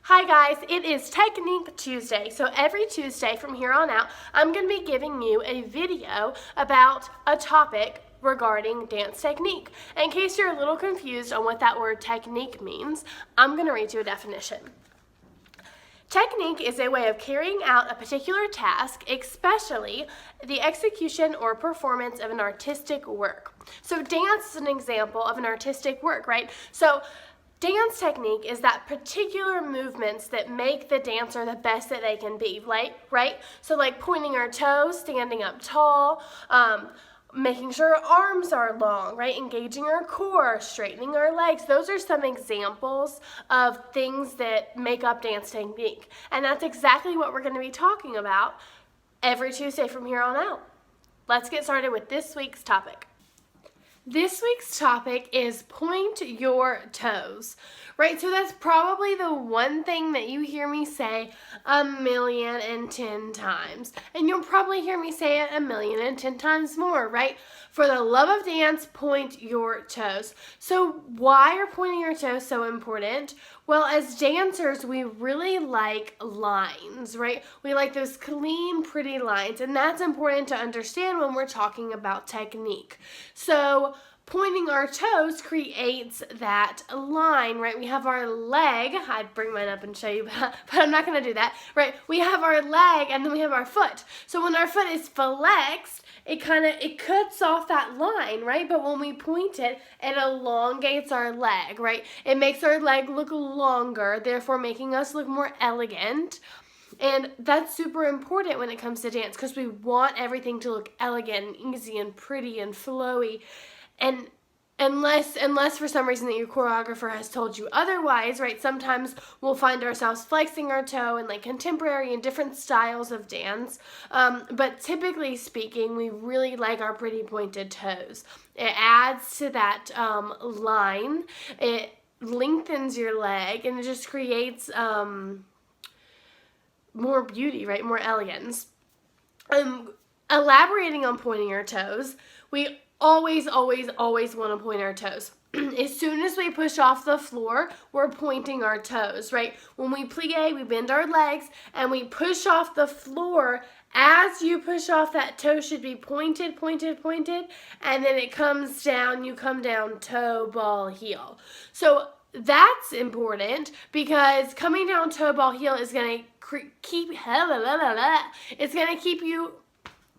Hi guys, it is Technique Tuesday. So every Tuesday from here on out, I'm going to be giving you a video about a topic regarding dance technique. In case you're a little confused on what that word technique means, I'm going to read you a definition. Technique is a way of carrying out a particular task, especially the execution or performance of an artistic work. So dance is an example of an artistic work, right? So dance technique is that particular movements that make the dancer the best that they can be, right? So like pointing our toes, standing up tall, making sure our arms are long, right? Engaging our core, straightening our legs. Those are some examples of things that make up dance technique. And that's exactly what we're going to be talking about every Tuesday from here on out. Let's get started with this week's topic. This week's topic is point your toes, right? So that's probably the one thing that you hear me say 1,010,000 times. And you'll probably hear me say it 1,010,000 times more, right? For the love of dance, point your toes. So why are pointing your toes so important? Well, as dancers, we really like lines, right? We like those clean, pretty lines, and that's important to understand when we're talking about technique. So pointing our toes creates that line, right? We have our leg. I'd bring mine up and show you, but I'm not going to do that, right? We have our leg and then we have our foot. So when our foot is flexed, it cuts off that line, right? But when we point it, it elongates our leg, right? It makes our leg look longer, therefore making us look more elegant. And that's super important when it comes to dance because we want everything to look elegant and easy and pretty and flowy. And unless for some reason that your choreographer has told you otherwise, right, sometimes we'll find ourselves flexing our toe in like contemporary and different styles of dance. But typically speaking, we really like our pretty pointed toes. It adds to that line. It lengthens your leg and it just creates more beauty, right, more elegance. Elaborating on pointing our toes, we always want to point our toes. As soon as we push off the floor, we're pointing our toes, right? When we plie, we bend our legs and we push off the floor. As you push off, that toe should be pointed, and then it comes down, you come down toe, ball, heel. So that's important because coming down toe, ball, heel is going to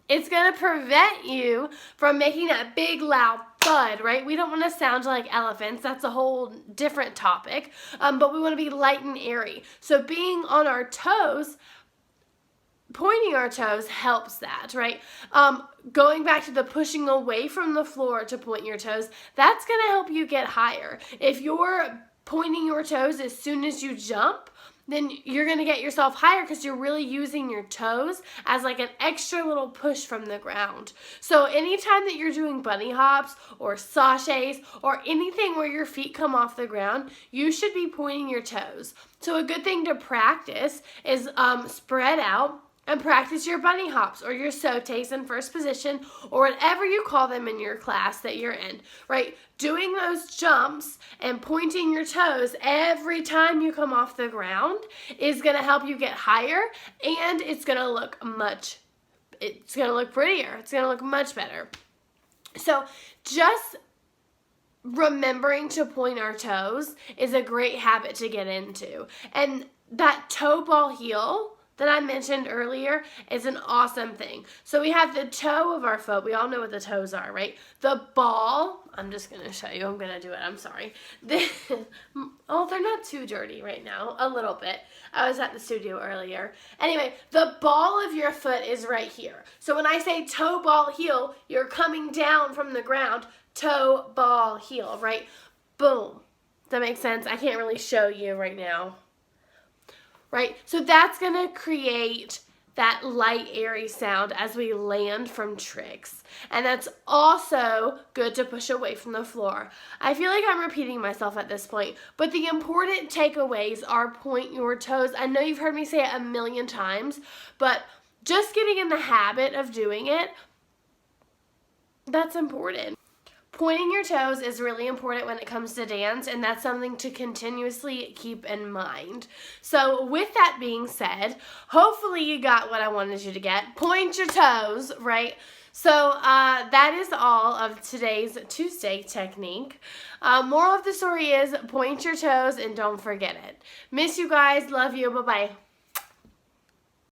it's going to prevent you from making that big loud thud, right? We don't want to sound like elephants. That's a whole different topic. But we want to be light and airy. So being on our toes, pointing our toes helps that, right? Going back to the pushing away from the floor to point your toes, that's going to help you get higher. If you're pointing your toes as soon as you jump, then you're going to get yourself higher because you're really using your toes as like an extra little push from the ground. So anytime that you're doing bunny hops or sachets or anything where your feet come off the ground, you should be pointing your toes. So a good thing to practice is spread out and practice your bunny hops or your sautés in first position or whatever you call them in your class that you're in, right? Doing those jumps and pointing your toes every time you come off the ground is going to help you get higher, and it's going to look prettier. It's going to look much better. So just remembering to point our toes is a great habit to get into. And that toe, ball, heel that I mentioned earlier is an awesome thing. So we have the toe of our foot. We all know what the toes are, right? The ball, I'm just going to show you. I'm going to do it. I'm sorry. Oh, they're not too dirty right now. A little bit. I was at the studio earlier. Anyway, the ball of your foot is right here. So when I say toe, ball, heel, you're coming down from the ground. Toe, ball, heel, right? Boom. Does that make sense? I can't really show you right now. Right? So that's going to create that light, airy sound as we land from tricks. And that's also good to push away from the floor. I feel like I'm repeating myself at this point, but the important takeaways are point your toes. I know you've heard me say it 1,000,000 times, but just getting in the habit of doing it, that's important. Pointing your toes is really important when it comes to dance, and that's something to continuously keep in mind. So with that being said, hopefully you got what I wanted you to get. Point your toes, right? So that is all of today's Tuesday technique. Moral of the story is point your toes and don't forget it. Miss you guys. Love you. Bye-bye.